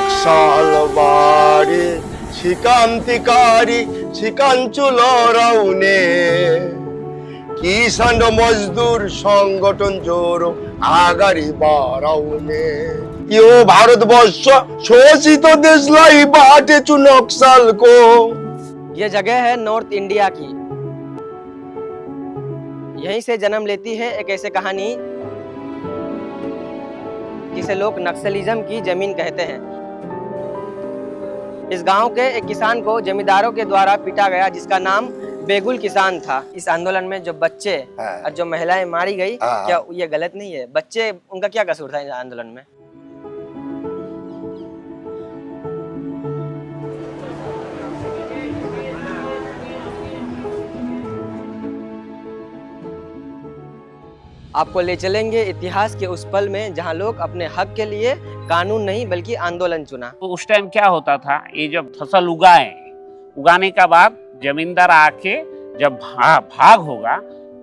নকশাল বাড়ি শিকান্তিকারী শিকাঞ্চল রাউনে কিষান মজদুর সংগঠন জোর আগারি বাড়াউনে ইও ভারতবর্ষ শোষিত দেশ লাই বাটে চু নকশাল কো। ये जगह है नॉर्थ इंडिया की। यहीं से जन्म लेती है एक ऐसी कहानी जिसे लोग नक्सलिज्म की जमीन कहते हैं। इस गांव के एक किसान को जमींदारों के द्वारा पीटा गया जिसका नाम बेगुल किसान था। इस आंदोलन में जो बच्चे और जो महिलाएं मारी गई, क्या ये गलत नहीं है? बच्चे, उनका क्या कसूर था इस आंदोलन में? आपको ले चलेंगे इतिहास के उस पल में जहां लोग अपने हक के लिए कानून नहीं बल्कि आंदोलन चुना। तो उस टाइम क्या होता था, ये जब फसल उगाने का बाद जमींदार आके जब भाग होगा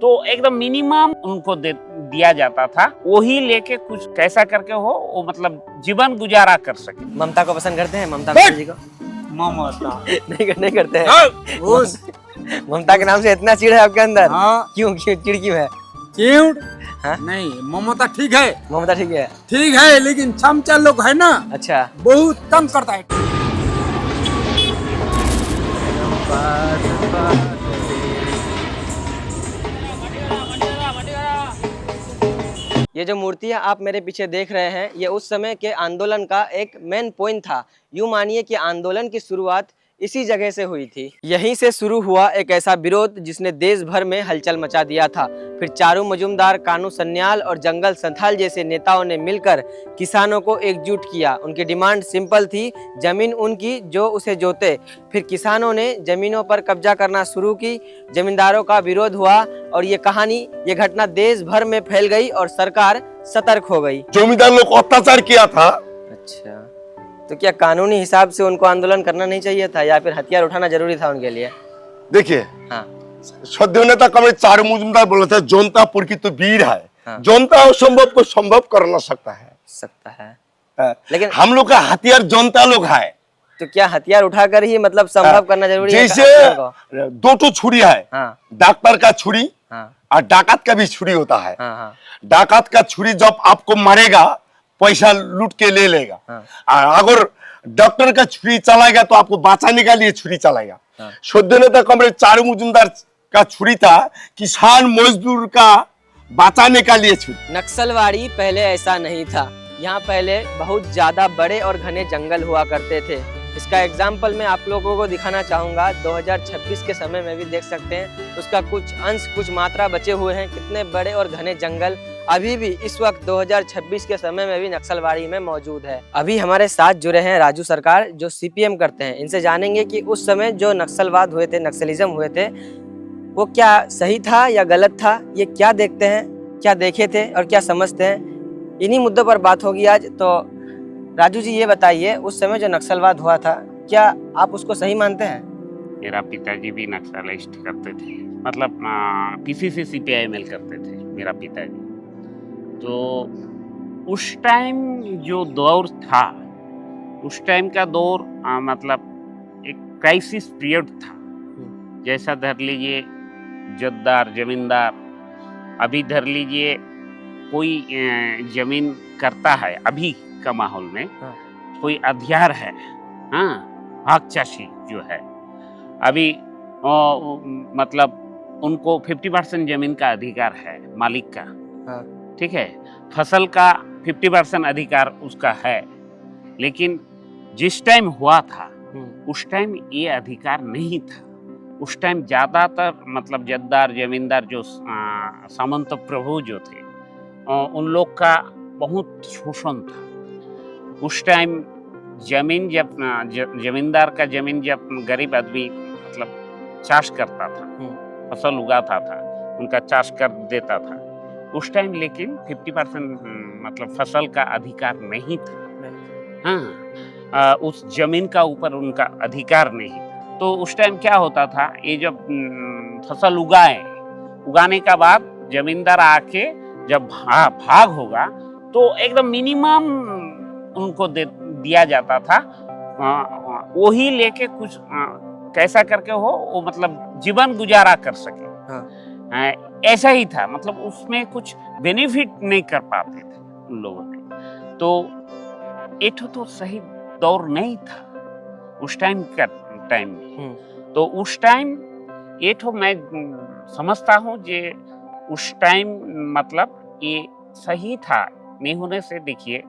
तो एकदम मिनिमम उनको दिया जाता था, वही लेके कुछ कैसा करके हो वो मतलब जीवन गुजारा कर सके। ममता को पसंद करते हैं? ममता बनर्जी को? ममता नहीं करते हैं। ममता के नाम से इतना चिढ़ है आपके अंदर? क्यों चिढ़ क्यों है? चिढ़ नहीं, ममता ठीक है, ममता ठीक है, लेकिन चमचा लोग है ना, अच्छा, बहुत तंग करता है। ये जो मूर्तियां आप मेरे पीछे देख रहे हैं, ये उस समय के आंदोलन का एक मेन पॉइंट था। यूं मानिए कि आंदोलन की शुरुआत इसी जगह से हुई थी। यहीं से शुरू हुआ एक ऐसा विरोध जिसने देश भर में हलचल मचा दिया था। फिर चारू मजूमदार, कानू सन्याल और जंगल संथाल जैसे नेताओं ने मिलकर किसानों को एकजुट किया। उनकी डिमांड सिंपल थी, जमीन उनकी जो उसे जोते। फिर किसानों ने जमीनों पर कब्जा करना शुरू की, जमींदारों का विरोध हुआ और ये घटना देश भर में फैल गई और सरकार सतर्क हो गई। जमींदार लोग को अत्याचार किया था। अच्छा, तो क्या कानूनी हिसाब से उनको आंदोलन करना नहीं चाहिए था या फिर हथियार उठाना जरूरी था उनके लिए? देखिए, हाँ, श्रद्धेय नेता कमरेड चारू मजूमदार बोला था, जनता प्रकृत वीर है। हाँ। जनता असंभव को संभव करना सकता है। लेकिन हम लोग का हथियार जनता लोग है। तो क्या हथियार उठाकर ही मतलब संभव करना जरूरी है? जैसे दो तो छुरी है, डॉक्टर का छुरी और डाकत का भी छुरी होता है। डाकत का छुरी जब आपको मारेगा पैसा लूट के ले लेगा, अगर डॉक्टर का छुरी चलाएगा तो आपको बचाने के लिए छुरी चलाएगा। श्रद्धेय नेता कमरेड चारू मजूमदार का छुरी था किसान मजदूर का बचाने के लिए छुरी। नक्सलवाड़ी पहले ऐसा नहीं था। यहाँ पहले बहुत ज्यादा बड़े और घने जंगल हुआ करते थे। इसका एग्जाम्पल मैं आप लोगों को दिखाना चाहूँगा। 2026 के समय में भी देख सकते हैं, उसका कुछ अंश, कुछ मात्रा बचे हुए हैं। कितने बड़े और घने जंगल अभी भी इस वक्त 2026 के समय में भी नक्सलवाड़ी में मौजूद है। अभी हमारे साथ जुड़े हैं राजू सरकार, जो CPM करते हैं। इनसे जानेंगे कि उस समय जो नक्सलवाद हुए थे, नक्सलिज्म हुए थे, वो क्या सही था या गलत था? ये क्या देखते हैं, क्या देखे थे और क्या समझते हैं? इन्हीं मुद्दों पर बात होगी आज। तो राजू जी, ये बताइए, उस समय जो नक्सलवाद हुआ था, क्या आप उसको सही मानते हैं? मेरा पिताजी भी नक्सलिस्ट करते थे, मतलब PCC CPIML करते थे मेरा पिताजी। तो उस टाइम जो दौर था, उस टाइम का दौर मतलब एक क्राइसिस पीरियड था। जैसा धर लीजिए जद्दार जमींदार, अभी धर लीजिए कोई जमीन करता है अभी का माहौल में, कोई अधिकार है, भाग चाषी जो है अभी मतलब उनको 50% जमीन का अधिकार है मालिक का, ठीक है, फसल का 50% अधिकार उसका है। लेकिन जिस टाइम हुआ था उस टाइम ये अधिकार नहीं था। उस टाइम ज्यादातर मतलब जद्दार जमींदार जो सामंत प्रभु जो थे, उन लोग का बहुत शोषण था। उस टाइम जमीन जब जमींदार का जमीन जब गरीब आदमी मतलब चाष करता था, फसल उगाता था, उनका चाष कर देता था उस टाइम, लेकिन 50% मतलब फसल का अधिकार नहीं था। हाँ, उस जमीन का ऊपर उनका अधिकार नहीं था। तो उस टाइम क्या होता था, ये जब फसल उगाने का बाद जमींदार आके जब भाग होगा तो एकदम मिनिमम उनको दिया जाता था, वही लेके कुछ कैसा करके हो वो मतलब जीवन गुजारा कर सके। ऐसा ही था, मतलब उसमें कुछ बेनिफिट नहीं कर पाते थे उन लोगों ने। तो ये तो सही दौर नहीं था उस टाइम में। तो उस टाइम ये तो मैं समझता हूँ जे उस टाइम मतलब ये सही था नहीं होने से, देखिए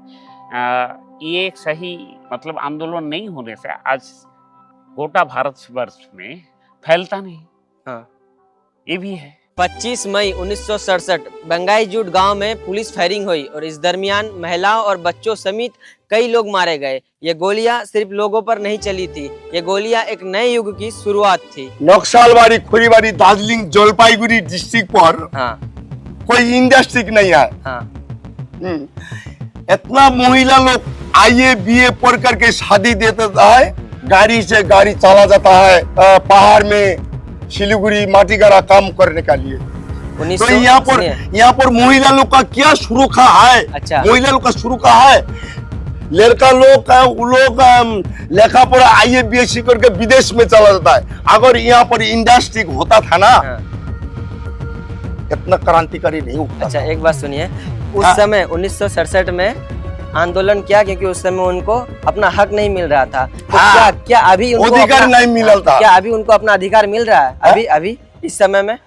ये एक सही मतलब आंदोलन नहीं होने से आज गोटा भारतवर्ष में फैलता नहीं। ये भी है। 25 मई 1967 बंगाईजूट गांव में पुलिस फायरिंग हुई और इस दरमियान महिलाओं और बच्चों समेत कई लोग मारे गए। ये गोलियां सिर्फ लोगों पर नहीं चली थी, ये गोलियां एक नए युग की शुरुआत थी। नक्सलबाड़ी खोरीबाड़ी दार्जिलिंग जलपाईगुड़ी डिस्ट्रिक्ट पर कोई इंडस्ट्री नहीं है। इतना महिला लोग आईए बीए पढ़ करके शादी देता है, गाड़ी से गाड़ी चला जाता है पहाड़ में सिलीगुड़ी माटीगारा काम करने का लिए। तो यहाँ पर महिला लोग का क्या सुरक्षा है? अच्छा। महिला लोग का सुरक्षा है। लड़का लोग का वो लोग लेखा पढ़ा आईए बीएससी करके विदेश में चला जाता है। अगर यहाँ पर इंडस्ट्री होता था ना, इतना क्रांतिकारी नहीं होता। अच्छा, एक बात सुनिए, उस समय 1967 में आंदोलन किया क्योंकि उस समय उनको अपना हक नहीं मिल रहा था। तो क्या अभी उनको अधिकार नहीं मिला था? क्या अभी उनको अपना अधिकार मिल रहा है? अभी इस समय में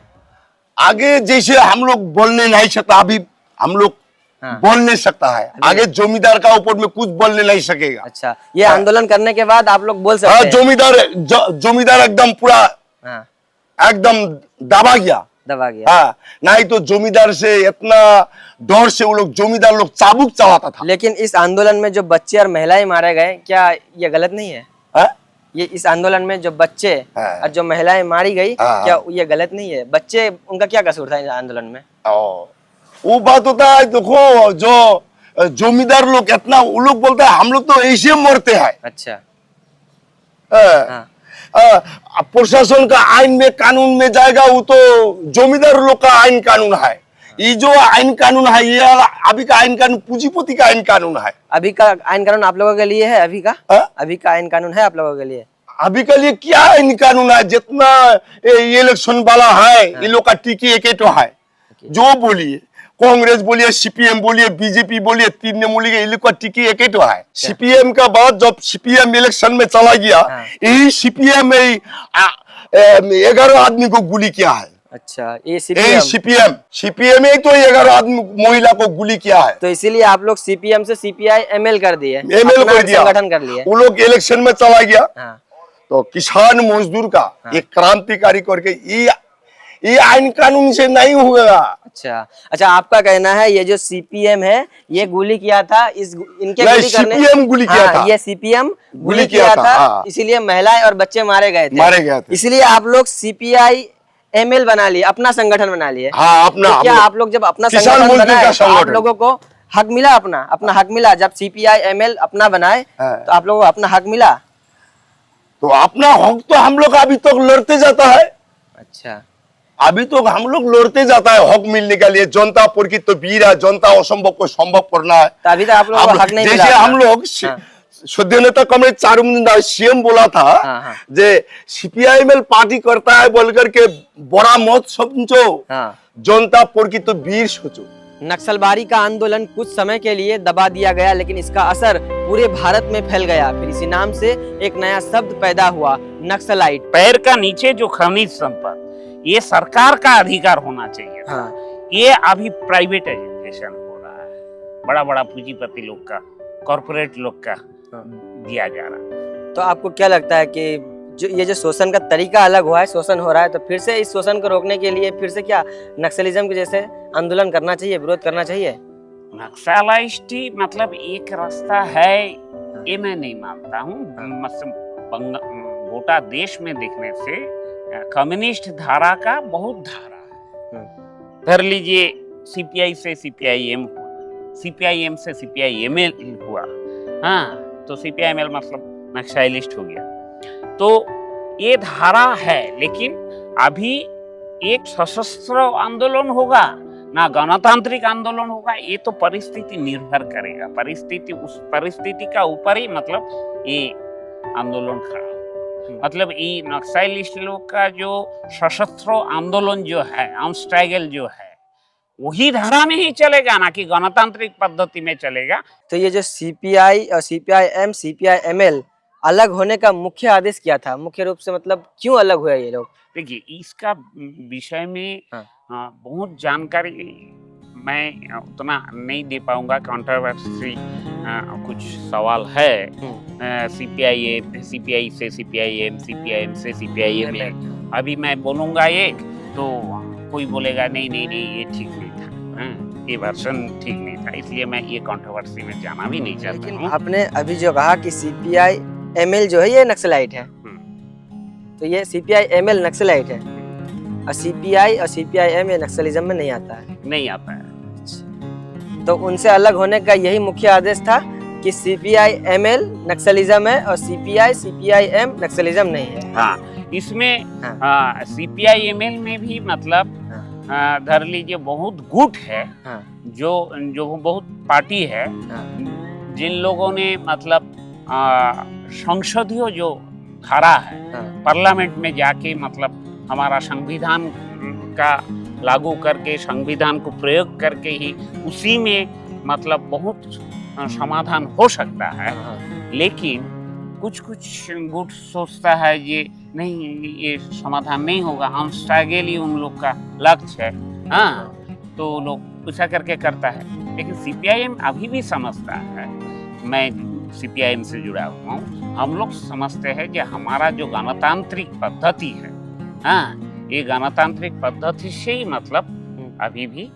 आगे जैसे हम लोग बोलने नहीं सकता, अभी हम लोग बोल नहीं सकता है। आगे जमींदार का ऊपर में कुछ बोलने नहीं सकेगा। अच्छा, ये आंदोलन करने के बाद आप लोग बोल सकते हैं? जमींदार एकदम पूरा एकदम दबा गया। नहीं तो जमींदार से इतना डर से वो लोग जमींदार लोग चाबुक चलाता था। लेकिन इस आंदोलन में जो बच्चे और महिलाएं मारे गए, क्या ये गलत नहीं है? ये इस आंदोलन में जो बच्चे और जो महिलाएं मारी गई, क्या ये गलत नहीं है? बच्चे उनका क्या कसूर था इस आंदोलन में? वो बात होता है, देखो जो जमींदार लोग इतना वो लोग बोलते हैं हम लोग तो ऐसे मरते हैं। अच्छा। प्रशासन का आइन में कानून में जाएगा, वो तो जमींदार लोग का आइन कानून है। ये जो आइन कानून है ये अभी का आइन कानून पूंजीपति का आइन कानून है। अभी का आइन कानून आप लोगों के लिए है? अभी का आइन कानून है आप लोगों के लिए? अभी के लिए क्या आइन कानून है? जितना ये इलेक्शन वाला है, ये लोग का टिकी एक है। जो बोलिए, कांग्रेस बोलिए, सीपीएम बोलिए, बीजेपी बोलिए, तीन ने बोलिए, ये लोग का टिकी एक है। सीपीएम का बाद जब सीपीएम इलेक्शन में चला गया, यही सीपीएम 11 आदमी को गोली किया है। अच्छा, ये सीपीएम ही तो 11 आदमी महिला को गोली किया है। तो इसीलिए आप लोग सीपीएम से सीपीआई एमएल कर दिए, एमएल कर दिया, संगठन कर लिए। वो लोग इलेक्शन में चला गया। तो किसान मजदूर का एक क्रांतिकारी करके ये आइन कानून से नहीं होगा। अच्छा, आपका कहना है ये जो सीपीएम है ये गोली किया था, इनके गोली करने सीपीएम गोली किया था। ये सीपीएम गोली किया था, इसीलिए महिलाएं और बच्चे मारे गए थे। इसलिए आप लोग सीपीआई एमएल बना लिए, अपना संगठन बना लिए। अपना। तो क्या आप लोग जब अपना संगठन बनाए तो आप लोगों को हक मिला? अपना हक मिला जब सीपीआई एमएल अपना बनाए तो आप लोगों को अपना हक मिला? तो अपना हक तो हम लोग अभी तक लड़ते जाता है। अच्छा, अभी तो हम लोग लड़ते जाता है हक मिलने के लिए। जनता पर की तो वीर है, जनता असंभव को संभव करना है। तो अभी तो आप लोगों को हक नहीं मिला। जैसे हम लोग सद्य नेता कमरेड चारुमजन सीएम बोला था जे सीपीआईएमएल पार्टी करता है बोलकर के बड़ा मत समझो, जनता पर की तो वीर सोचो। नक्सलबाड़ी का आंदोलन कुछ समय के लिए दबा दिया गया, लेकिन इसका असर पूरे भारत में फैल गया। फिर इसी नाम से एक नया शब्द पैदा हुआ, नक्सलाइट। पैर का नीचे जो खनिज संपत्ति, ये सरकार का अधिकार होना चाहिए था। ये अभी प्राइवेटाइजेशन हो रहा है, बड़ा बड़ा पूंजीपति लोग का, कॉर्पोरेट लोग का दिया जा रहा है। तो आपको क्या लगता है कि ये जो शोषण का तरीका अलग हुआ है, शोषण हो रहा है, तो फिर से इस शोषण को रोकने के लिए फिर से क्या नक्सलिज्म के जैसे आंदोलन करना चाहिए, विरोध करना चाहिए? नक्सलिस्टी मतलब एक रास्ता है, ये मैं नहीं मानता हूँ। गोटा देश में देखने से कम्युनिस्ट धारा का बहुत धारा है। धर लीजिए सीपीआई से सीपीआईएम हुआ, सीपीआईएम से सीपीआईएमएल हुआ। तो सीपीआईएमएल मतलब नक्सलिस्ट हो गया। तो ये धारा है, लेकिन अभी एक सशस्त्र आंदोलन होगा, ना गणतांत्रिक आंदोलन होगा। ये तो परिस्थिति निर्भर करेगा, परिस्थिति उस परिस्थिति का ऊपर ही मतलब ये आंदोलन खड़ा। मतलब ये नक्सलिस्ट लोग का जो सशस्त्र आंदोलन जो है, आर्म स्ट्रगल जो है, वही धारा में ही चलेगा, ना कि गणतांत्रिक पद्धति में चलेगा। तो ये जो सीपीआई और सीपीआईएम सीपीआईएमएल अलग होने का मुख्य आदेश क्या था, मुख्य रूप से मतलब क्यों अलग हुए ये लोग? देखिए, इसका विषय में बहुत जानकारी मैं उतना नहीं दे पाऊंगा, कंट्रोवर्सी कुछ सवाल है। सीपीआई से सीपीआईएम, सीपीआईएम से सीपीआईएम। अभी मैं बोलूंगा एक तो कोई बोलेगा नहीं नहीं नहीं ये ठीक नहीं था, ये वर्जन ठीक नहीं था, इसलिए मैं ये कंट्रोवर्सी में जाना भी नहीं चाहता हूँ। आपने अभी जो कहा कि सीपीआईएमएल जो है ये नक्सलाइट है, तो ये सीपीआईएमएल नक्सलाइट है और सीपीआई और सीपीआईएम ये नक्सलिज्म में नहीं आता है। नहीं आता है। तो उनसे अलग होने का यही मुख्य आदेश था कि सीपीआईएमएल नक्सलिज्म है और सीपीआईएम नक्सलिज्म नहीं है। हाँ, इसमें सीपीआईएमएल में भी मतलब धर लीजिए बहुत गुट है, जो बहुत पार्टी है, जिन लोगों ने मतलब संसदीय जो धारा है पार्लियामेंट में जाके मतलब हमारा संविधान का लागू करके, संविधान को प्रयोग करके ही उसी में मतलब बहुत समाधान हो सकता है। लेकिन कुछ गुट सोचता है ये नहीं, ये समाधान नहीं होगा, हम स्ट्रगल ही उन लोग का लक्ष्य है। हाँ, तो लोग ऐसा करके करता है। लेकिन सीपीआईएम अभी भी समझता है, मैं सीपीआईएम से जुड़ा हुआ हूँ, हम लोग समझते हैं कि हमारा जो गणतांत्रिक पद्धति है, हाँ, ये गणतांत्रिक पद्धति से ही मतलब अभी भी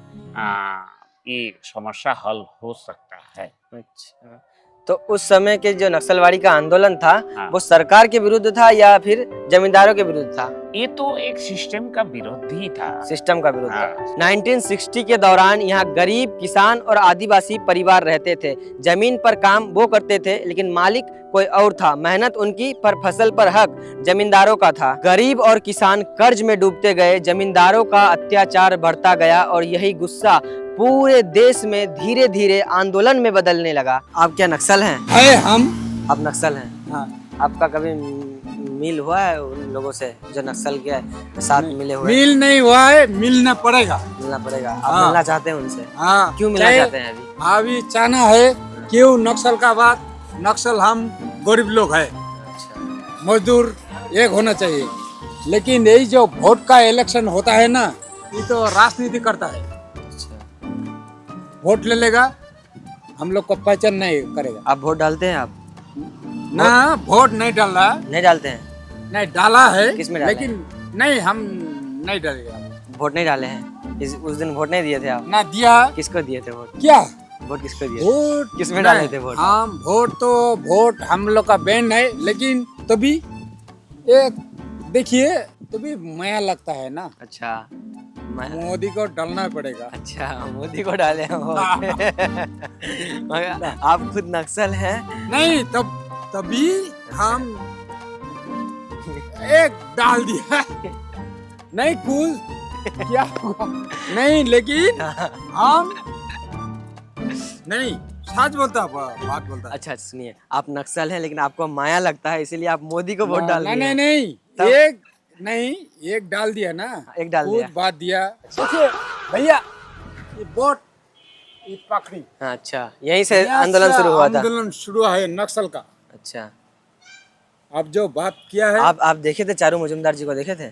ये समस्या हल हो सकता है। अच्छा, तो उस समय के जो नक्सलवादी का आंदोलन था वो सरकार के विरुद्ध था या फिर जमींदारों के विरुद्ध था? ये तो एक सिस्टम का विरोध ही था। सिस्टम का विरोध था। 1960 के दौरान यहाँ गरीब किसान और आदिवासी परिवार रहते थे। जमीन पर काम वो करते थे लेकिन मालिक कोई और था। मेहनत उनकी पर फसल पर हक जमींदारों का था। गरीब और किसान कर्ज में डूबते गए, जमींदारों का अत्याचार बढ़ता गया और यही गुस्सा पूरे देश में धीरे धीरे आंदोलन में बदलने लगा। आप क्या नक्सल हैं? हम आप नक्सल हैं? हाँ। आपका कभी मिल हुआ है उन लोगों से जो नक्सल के साथ मिले हुए? मिल नहीं हुआ है, मिलना पड़ेगा। मिलना पड़ेगा। आप मिलना चाहते हैं उनसे? हाँ। क्यों मिलना चाहते हैं अभी चाहना है क्यों? नक्सल का बात, नक्सल हम गरीब लोग है, मजदूर एक होना चाहिए। लेकिन यही जो वोट का इलेक्शन होता है ना, ये तो राजनीति करता है। वोट ले लेगा, हम लोग को पहचान नहीं करेगा। आप वोट डालते हैं? आप ना वोट नहीं डाल रहा। नहीं डालते हैं? नहीं डाला है। किसमें डाले? लेकिन नहीं, हम नहीं डालेगा। वोट नहीं डाले हैं? उस दिन वोट नहीं दिए थे आप? ना दिया। किसको दिए थे वोट? क्या वोट किसको दिए? वोट किसमें डाले थे वोट? हम वोट हम लोग का बैंड है, लेकिन तभी एक देखिए तभी माया लगता है ना। अच्छा, मोदी को डालना पड़ेगा। अच्छा, मोदी को डाले हैं वोट। मगर आप खुद नक्सल हैं? नहीं, तभी हम एक डाल दिया। नहीं कुछ क्या हुआ? नहीं, लेकिन हम नहीं सच बोलता, बात बोलता। अच्छा सुनिए, आप नक्सल हैं लेकिन आपको माया लगता है इसीलिए आप मोदी को वोट डाल दिए। नहीं, एक डाल दिया ना। एक डाल दिया, बात दिया। सोचिए भैया, ये वोट ये पकड़ी। अच्छा, यहीं से आंदोलन शुरू हुआ था? आंदोलन शुरू है नक्सल का। अच्छा, अब जो बात किया है, आप देखे थे चारू मजुमदार जी को? देखे थे?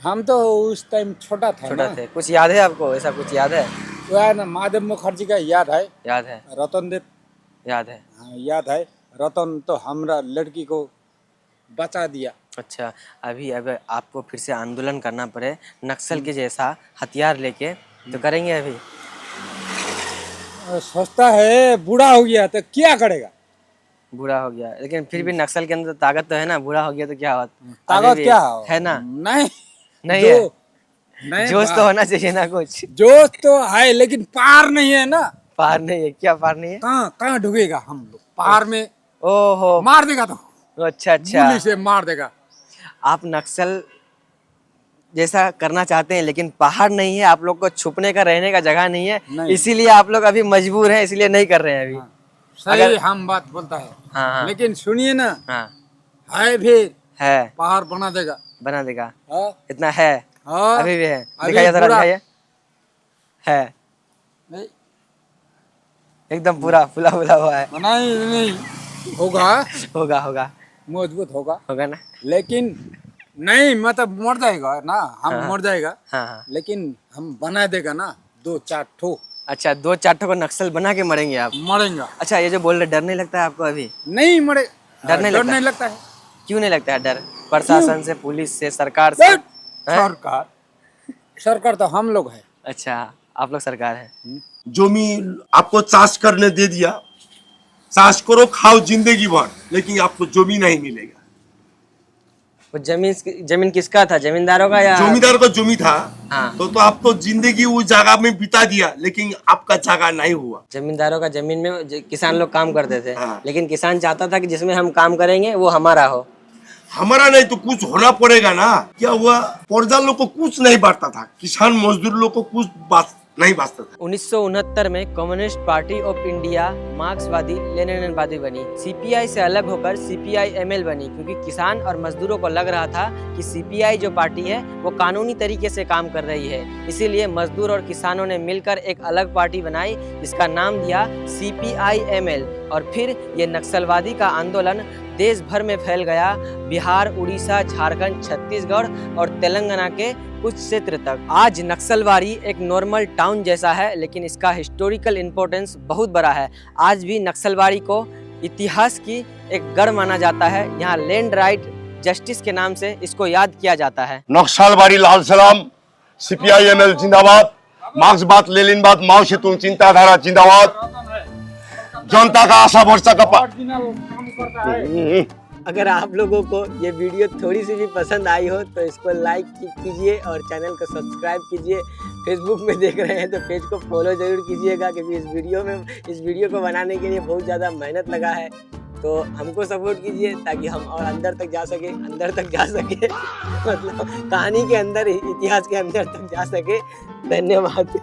हम तो उस टाइम छोटा थे। कुछ याद है आपको? ऐसा कुछ याद है? तो है ना, महादेव मुखर्जी का याद है। रतन देव याद है? हाँ, याद है। रतन तो हमारा लड़की को बचा दिया। अच्छा, अभी आपको फिर से आंदोलन करना पड़े नक्सल के जैसा हथियार लेके, तो करेंगे? अभी सोचता है बूढ़ा हो गया तो क्या करेगा? बूढ़ा हो गया लेकिन फिर भी नक्सल के अंदर ताकत तो है ना। बूढ़ा हो गया तो क्या हुआ? ताकत क्या है ना? नहीं है। नहीं, जोश तो होना चाहिए ना। कुछ जोश तो है लेकिन पार नहीं है ना। पार नहीं है? क्या पार नहीं है? कहाँ ढुकेगा हम लोग पार में? ओहो, मार देगा तो। अच्छा, गोली से मार देगा। आप नक्सल जैसा करना चाहते हैं, लेकिन पहाड़ नहीं है, आप लोग को छुपने का रहने का जगह नहीं है, नहीं। इसीलिए आप लोग अभी मजबूर हैं, इसलिए नहीं कर रहे हैं अभी। सही अगर- हम बात बोलता है। हाँ हाँ लेकिन सुनिए ना, हाँ है भी है, पहाड़ बना देगा। बना देगा, हाँ, इतना है, हाँ, अभी भी है, अभी दिखाइए जरा, पूरा- दिखाइए, है नहीं, एकदम पूरा फुला फुला हुआ है। बना ही नहीं होगा, होगा होगा मजबूत होगा, होगा ना। लेकिन नहीं मतलब मर जाएगा ना, हम हाँ। मर जाएगा, हाँ हाँ, लेकिन हम बना देगा ना 2-4 ठो, अच्छा 2-4 ठो को नक्सल बना के मरेंगे आप। मरेगा। अच्छा ये जो बोल रहे, डर नहीं लगता है आपको अभी? नहीं मरे, डर नहीं लगता? नहीं लगता है। क्यों नहीं लगता है डर? प्रशासन से, पुलिस से, सरकार से? बट सरकार, सरकार तो हम लोग है। अच्छा आप लोग सरकार है। जमीन आपको चाष करने दे दिया, चाष करो खाओ जिंदगी भर, लेकिन आपको जमीन नहीं मिलेगा। वो जमीन किसका था, जमींदारों का या? जमींदार का जमी था, हाँ। तो आप तो जिंदगी उस जगह में बिता दिया, लेकिन आपका जगह नहीं हुआ। जमींदारों का जमीन में किसान लोग काम करते थे, हाँ। लेकिन किसान चाहता था कि जिसमें हम काम करेंगे वो हमारा हो। हमारा नहीं तो कुछ होना पड़ेगा ना। क्या हुआ, प्रजा लोग को कुछ नहीं बांटता था, किसान मजदूर लोग को कुछ नहीं बांटता था। 1969 में कम्युनिस्ट पार्टी ऑफ इंडिया मार्क्सवादी लेनिनवादी बनी। सीपीआई से अलग होकर सीपीआई-एमएल बनी, क्योंकि किसान और मजदूरों को लग रहा था कि सीपीआई जो पार्टी है वो कानूनी तरीके से काम कर रही है, इसीलिए मजदूर और किसानों ने मिलकर एक अलग पार्टी बनाई जिसका नाम दिया सीपीआई-एमएल। और फिर ये नक्सलवादी का आंदोलन देश भर में फैल गया, बिहार, उड़ीसा, झारखंड, छत्तीसगढ़ और तेलंगाना के कुछ क्षेत्र तक। आज नक्सलवाड़ी एक नॉर्मल टाउन जैसा है, लेकिन इसका हिस्टोरिकल इम्पोर्टेंस बहुत बड़ा है। आज भी नक्सलवाड़ी को इतिहास की एक गढ़ माना जाता है। यहाँ लैंड राइट जस्टिस के नाम से इसको याद किया जाता है। नक्सलबाड़ी लाल सलाम, सीपीआई-एमएल जिंदाबाद, मार्क्सवाद लेनिनवाद माओ से तुम चिंताधारा जिंदाबाद, जनता का आशा भरोसा का अगर आप लोगों को ये वीडियो थोड़ी सी भी पसंद आई हो तो इसको लाइक कीजिए और चैनल को सब्सक्राइब कीजिए। फेसबुक में देख रहे हैं तो पेज को फॉलो जरूर कीजिएगा, क्योंकि इस वीडियो को बनाने के लिए बहुत ज़्यादा मेहनत लगा है। तो हमको सपोर्ट कीजिए ताकि हम और अंदर तक जा सके मतलब कहानी के अंदर, इतिहास के अंदर तक जा सके। धन्यवाद।